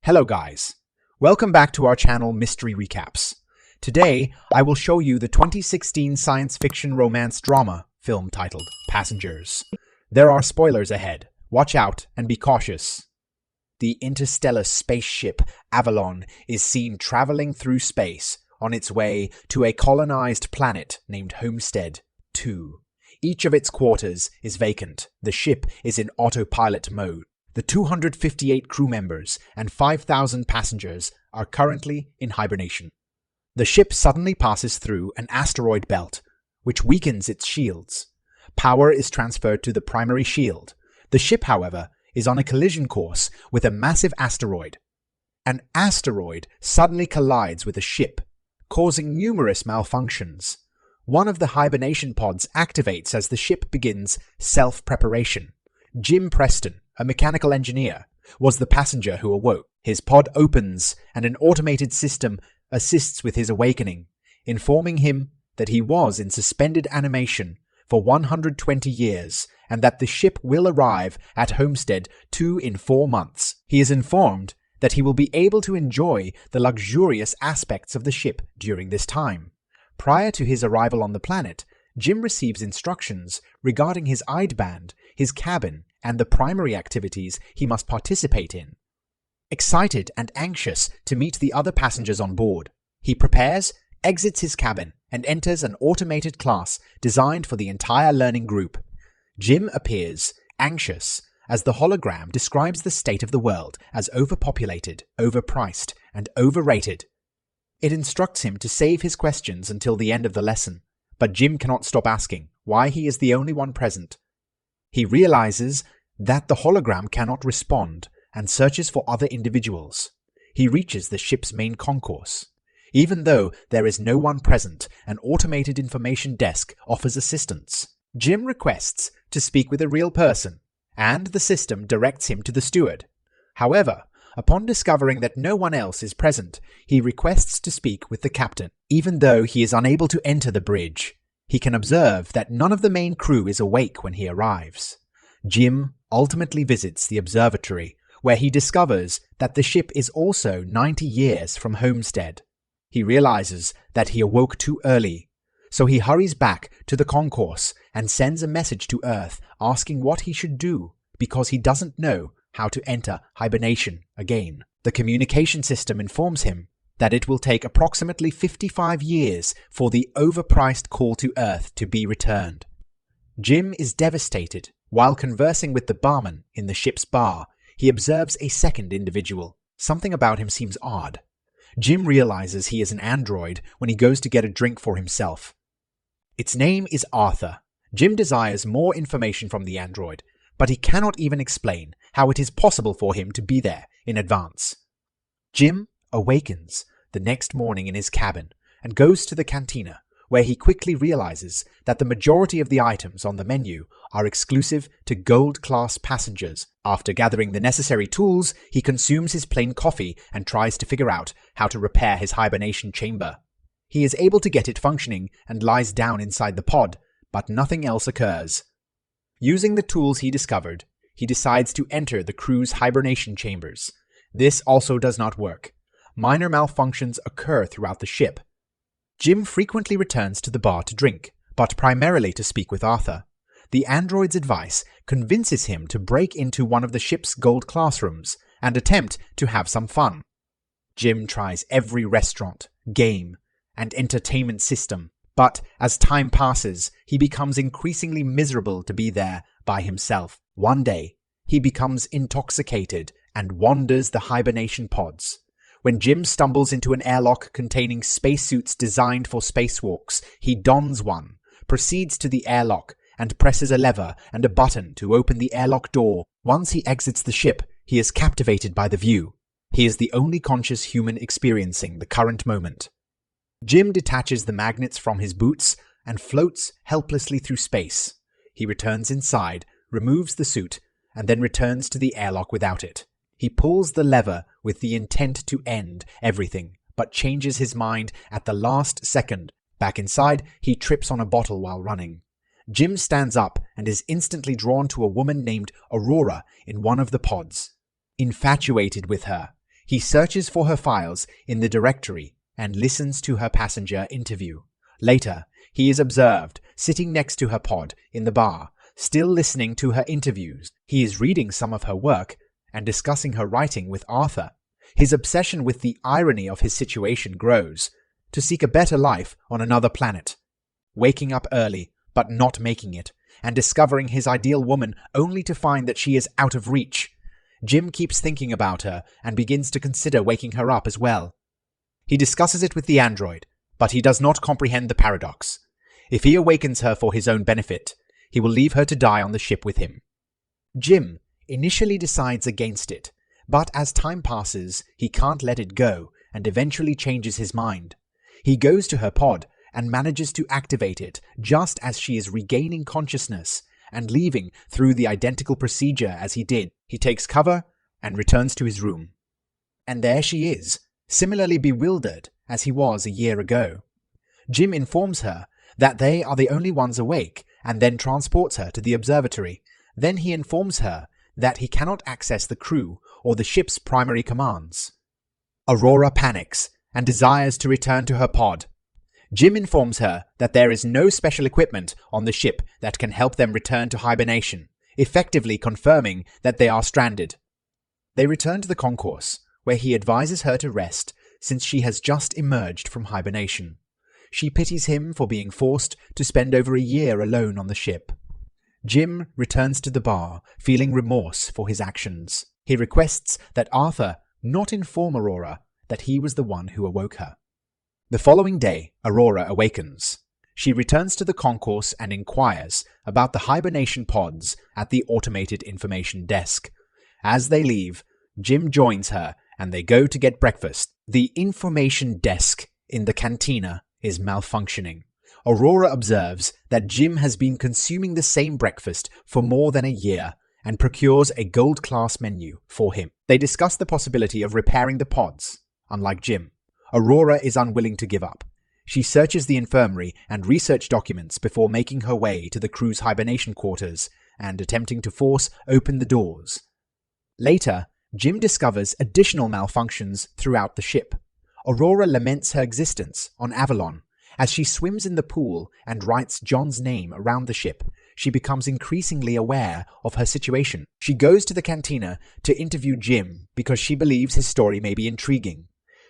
Hello guys, welcome back to our channel Mystery Recaps. Today, I will show you the 2016 science fiction romance drama film titled Passengers. There are spoilers ahead, watch out and be cautious. The interstellar spaceship Avalon is seen traveling through space on its way to a colonized planet named Homestead 2. Each of its quarters is vacant. The ship is in autopilot mode. The 258 crew members and 5,000 passengers are currently in hibernation. The ship suddenly passes through an asteroid belt, which weakens its shields. Power is transferred to the primary shield. The ship, however, is on a collision course with a massive asteroid. An asteroid suddenly collides with a ship, causing numerous malfunctions. One of the hibernation pods activates as the ship begins self-preparation. Jim Preston, a mechanical engineer, was the passenger who awoke. His pod opens and an automated system assists with his awakening, informing him that he was in suspended animation for 120 years and that the ship will arrive at Homestead 2 in 4 months. He is informed that he will be able to enjoy the luxurious aspects of the ship during this time. Prior to his arrival on the planet, Jim receives instructions regarding his ID-band, his cabin, and the primary activities he must participate in. Excited and anxious to meet the other passengers on board, he prepares, exits his cabin, and enters an automated class designed for the entire learning group. Jim appears anxious as the hologram describes the state of the world as overpopulated, overpriced, and overrated. It instructs him to save his questions until the end of the lesson, but Jim cannot stop asking why he is the only one present. He realizes that the hologram cannot respond and searches for other individuals. He reaches the ship's main concourse. Even though there is no one present, an automated information desk offers assistance. Jim requests to speak with a real person, and the system directs him to the steward. However, upon discovering that no one else is present, he requests to speak with the captain. Even though he is unable to enter the bridge, he can observe that none of the main crew is awake when he arrives. Jim ultimately visits the observatory, where he discovers that the ship is also 90 years from Homestead. He realizes that he awoke too early, so he hurries back to the concourse and sends a message to Earth asking what he should do because he doesn't know how to enter hibernation again. The communication system informs him that it will take approximately 55 years for the overpriced call to Earth to be returned. Jim is devastated. While conversing with the barman in the ship's bar, he observes a second individual. Something about him seems odd. Jim realizes he is an android when he goes to get a drink for himself. Its name is Arthur. Jim desires more information from the android, but he cannot even explain how it is possible for him to be there in advance. Jim awakens the next morning in his cabin and goes to the cantina, where he quickly realizes that the majority of the items on the menu are exclusive to gold-class passengers. After gathering the necessary tools, he consumes his plain coffee and tries to figure out how to repair his hibernation chamber. He is able to get it functioning and lies down inside the pod, but nothing else occurs. Using the tools he discovered, he decides to enter the crew's hibernation chambers. This also does not work. Minor malfunctions occur throughout the ship. Jim frequently returns to the bar to drink, but primarily to speak with Arthur. The android's advice convinces him to break into one of the ship's gold classrooms and attempt to have some fun. Jim tries every restaurant, game, and entertainment system, but as time passes, he becomes increasingly miserable to be there by himself. One day, he becomes intoxicated and wanders the hibernation pods. When Jim stumbles into an airlock containing spacesuits designed for spacewalks, he dons one, proceeds to the airlock, and presses a lever and a button to open the airlock door. Once he exits the ship, he is captivated by the view. He is the only conscious human experiencing the current moment. Jim detaches the magnets from his boots and floats helplessly through space. He returns inside, removes the suit, and then returns to the airlock without it. He pulls the lever with the intent to end everything, but changes his mind at the last second. Back inside, he trips on a bottle while running. Jim stands up and is instantly drawn to a woman named Aurora in one of the pods. Infatuated with her, He searches for her files in the directory and listens to her passenger interview. Later, he is observed sitting next to her pod in the bar, still listening to her interviews. He is reading some of her work and discussing her writing with Arthur. His obsession with the irony of his situation grows, to seek a better life on another planet. Waking up early, but not making it, and discovering his ideal woman only to find that she is out of reach. Jim keeps thinking about her and begins to consider waking her up as well. He discusses it with the android, but he does not comprehend the paradox. If he awakens her for his own benefit, he will leave her to die on the ship with him. Jim initially decides against it, but as time passes, he can't let it go and eventually changes his mind. He goes to her pod and manages to activate it just as she is regaining consciousness and leaving through the identical procedure as he did. He takes cover and returns to his room. And there she is, similarly bewildered as he was a year ago. Jim informs her that they are the only ones awake and then transports her to the observatory. Then he informs her that he cannot access the crew or the ship's primary commands. Aurora panics and desires to return to her pod. Jim informs her that there is no special equipment on the ship that can help them return to hibernation, effectively confirming that they are stranded. They return to the concourse, where he advises her to rest since she has just emerged from hibernation. She pities him for being forced to spend over a year alone on the ship. Jim returns to the bar, feeling remorse for his actions. He requests that Arthur not inform Aurora that he was the one who awoke her. The following day, Aurora awakens. She returns to the concourse and inquires about the hibernation pods at the automated information desk. As they leave, Jim joins her and they go to get breakfast. The information desk in the cantina is malfunctioning. Aurora observes that Jim has been consuming the same breakfast for more than a year and procures a gold-class menu for him. They discuss the possibility of repairing the pods. Unlike Jim, Aurora is unwilling to give up. She searches the infirmary and research documents before making her way to the crew's hibernation quarters and attempting to force open the doors. Later, Jim discovers additional malfunctions throughout the ship. Aurora laments her existence on Avalon. As she swims in the pool and writes John's name around the ship, she becomes increasingly aware of her situation. She goes to the cantina to interview Jim because she believes his story may be intriguing.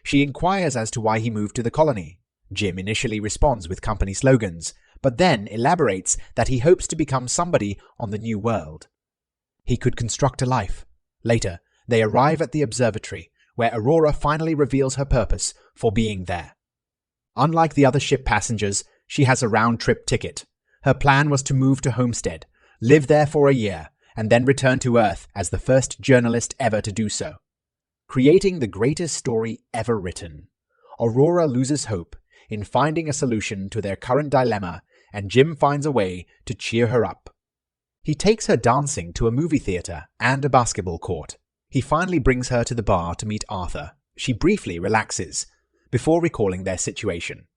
She inquires as to why he moved to the colony. Jim initially responds with company slogans, but then elaborates that he hopes to become somebody on the new world. He could construct a life. Later, they arrive at the observatory, where Aurora finally reveals her purpose for being there. Unlike the other ship passengers, she has a round-trip ticket. Her plan was to move to Homestead, live there for a year, and then return to Earth as the first journalist ever to do so. Creating the greatest story ever written, Aurora loses hope in finding a solution to their current dilemma, and Jim finds a way to cheer her up. He takes her dancing to a movie theater and a basketball court. He finally brings her to the bar to meet Arthur. She briefly relaxes before recalling their situation.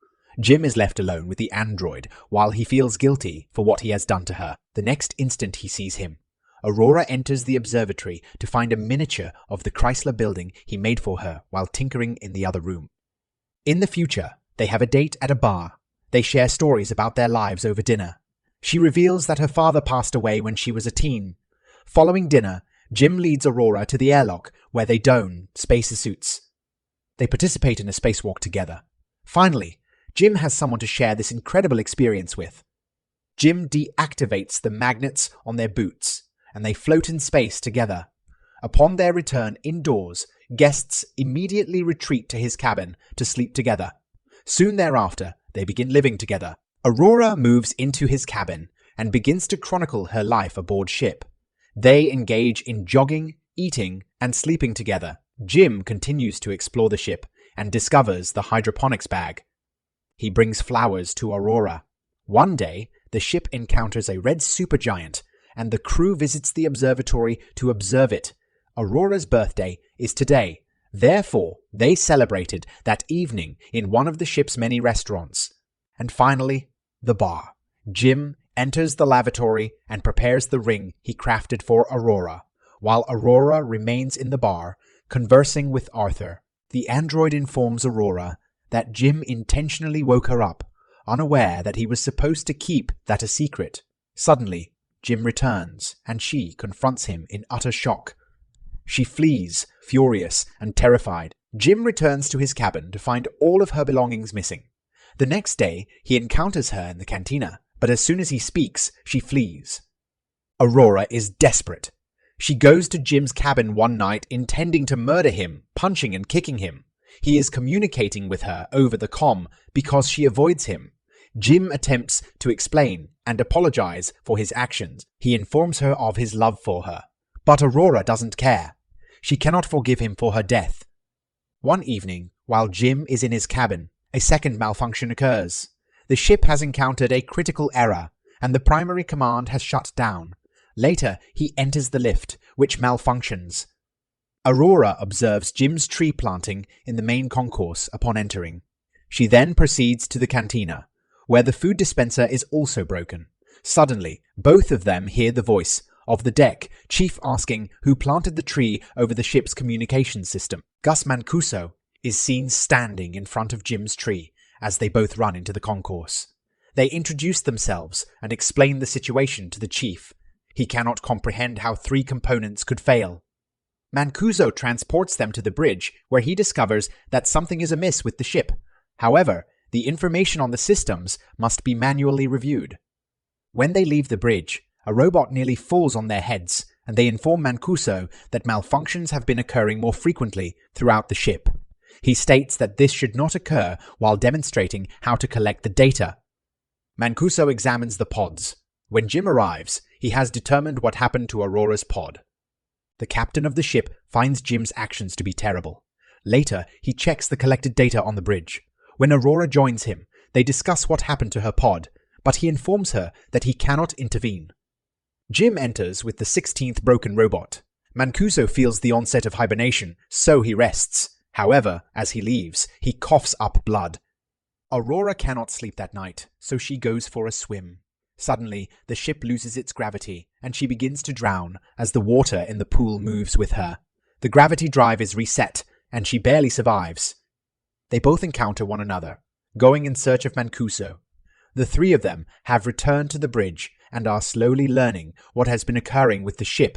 Jim is left alone with the android while he feels guilty for what he has done to her. The next instant he sees him, Aurora enters the observatory to find a miniature of the Chrysler building he made for her while tinkering in the other room. In the future, they have a date at a bar. They share stories about their lives over dinner. She reveals that her father passed away when she was a teen. Following dinner, Jim leads Aurora to the airlock where they don spacesuits. They participate in a spacewalk together. Finally, Jim has someone to share this incredible experience with. Jim deactivates the magnets on their boots, and they float in space together. Upon their return indoors, guests immediately retreat to his cabin to sleep together. Soon thereafter, they begin living together. Aurora moves into his cabin and begins to chronicle her life aboard ship. They engage in jogging, eating, and sleeping together. Jim continues to explore the ship and discovers the hydroponics bag. He brings flowers to Aurora. One day, the ship encounters a red supergiant, and the crew visits the observatory to observe it. Aurora's birthday is today. Therefore, they celebrated that evening in one of the ship's many restaurants. And finally, the bar. Jim enters the lavatory and prepares the ring he crafted for Aurora. While Aurora remains in the bar, Conversing with Arthur, the android informs Aurora that Jim intentionally woke her up, unaware that he was supposed to keep that a secret. Suddenly, Jim returns, and she confronts him in utter shock. She flees, furious and terrified. Jim returns to his cabin to find all of her belongings missing. The next day, he encounters her in the cantina, but as soon as he speaks, she flees. Aurora is desperate. She goes to Jim's cabin one night intending to murder him, punching and kicking him. He is communicating with her over the comm because she avoids him. Jim attempts to explain and apologize for his actions. He informs her of his love for her. But Aurora doesn't care. She cannot forgive him for her death. One evening, while Jim is in his cabin, a second malfunction occurs. The ship has encountered a critical error, and the primary command has shut down. Later, he enters the lift, which malfunctions. Aurora observes Jim's tree planting in the main concourse upon entering. She then proceeds to the cantina, where the food dispenser is also broken. Suddenly, both of them hear the voice of the deck chief asking who planted the tree over the ship's communication system. Gus Mancuso is seen standing in front of Jim's tree as they both run into the concourse. They introduce themselves and explain the situation to the chief. He cannot comprehend how 3 components could fail. Mancuso transports them to the bridge, where he discovers that something is amiss with the ship. However, the information on the systems must be manually reviewed. When they leave the bridge, a robot nearly falls on their heads, and they inform Mancuso that malfunctions have been occurring more frequently throughout the ship. He states that this should not occur while demonstrating how to collect the data. Mancuso examines the pods. When Jim arrives, he has determined what happened to Aurora's pod. The captain of the ship finds Jim's actions to be terrible. Later, he checks the collected data on the bridge. When Aurora joins him, they discuss what happened to her pod, but he informs her that he cannot intervene. Jim enters with the 16th broken robot. Mancuso feels the onset of hibernation, so he rests. However, as he leaves, he coughs up blood. Aurora cannot sleep that night, so she goes for a swim. Suddenly, the ship loses its gravity, and she begins to drown as the water in the pool moves with her. The gravity drive is reset, and she barely survives. They both encounter one another, going in search of Mancuso. The 3 of them have returned to the bridge and are slowly learning what has been occurring with the ship.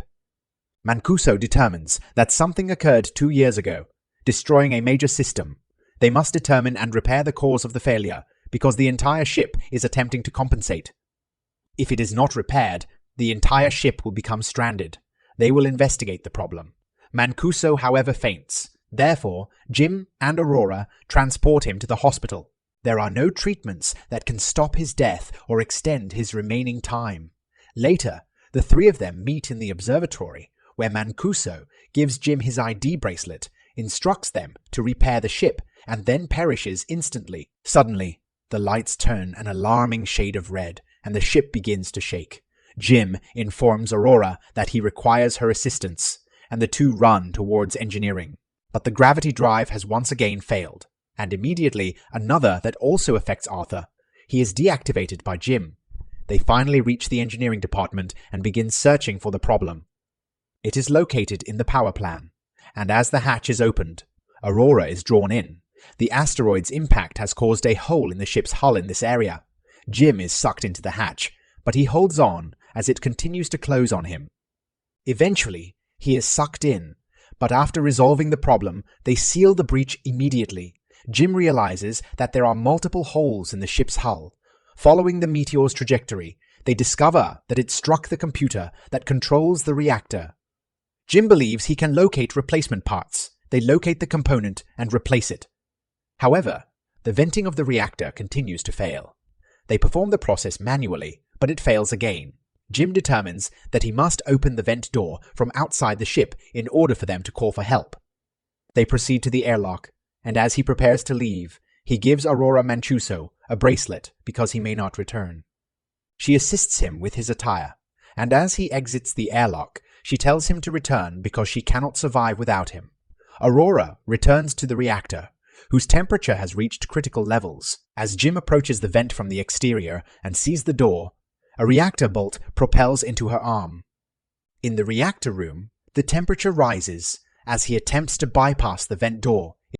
Mancuso determines that something occurred 2 years ago, destroying a major system. They must determine and repair the cause of the failure, because the entire ship is attempting to compensate. If it is not repaired, the entire ship will become stranded. They will investigate the problem. Mancuso, however, faints. Therefore, Jim and Aurora transport him to the hospital. There are no treatments that can stop his death or extend his remaining time. Later, the 3 of them meet in the observatory, where Mancuso gives Jim his ID bracelet, instructs them to repair the ship, and then perishes instantly. Suddenly, the lights turn an alarming shade of red, and the ship begins to shake. Jim informs Aurora that he requires her assistance, and the 2 run towards engineering. But the gravity drive has once again failed, and immediately another that also affects Arthur. He is deactivated by Jim. They finally reach the engineering department and begin searching for the problem. It is located in the power plant, and as the hatch is opened, Aurora is drawn in. The asteroid's impact has caused a hole in the ship's hull in this area. Jim is sucked into the hatch, but he holds on as it continues to close on him. Eventually, he is sucked in, but after resolving the problem, they seal the breach immediately. Jim realizes that there are multiple holes in the ship's hull. Following the meteor's trajectory, they discover that it struck the computer that controls the reactor. Jim believes he can locate replacement parts. They locate the component and replace it. However, the venting of the reactor continues to fail. They perform the process manually, but it fails again. Jim determines that he must open the vent door from outside the ship in order for them to call for help. They proceed to the airlock, and as he prepares to leave, he gives Aurora Mancuso a bracelet because he may not return. She assists him with his attire, and as he exits the airlock, she tells him to return because she cannot survive without him. Aurora returns to the reactor, whose temperature has reached critical levels. As Jim approaches the vent from the exterior and sees the door, a reactor bolt propels into her arm. In the reactor room, the temperature rises, as he attempts to bypass the vent door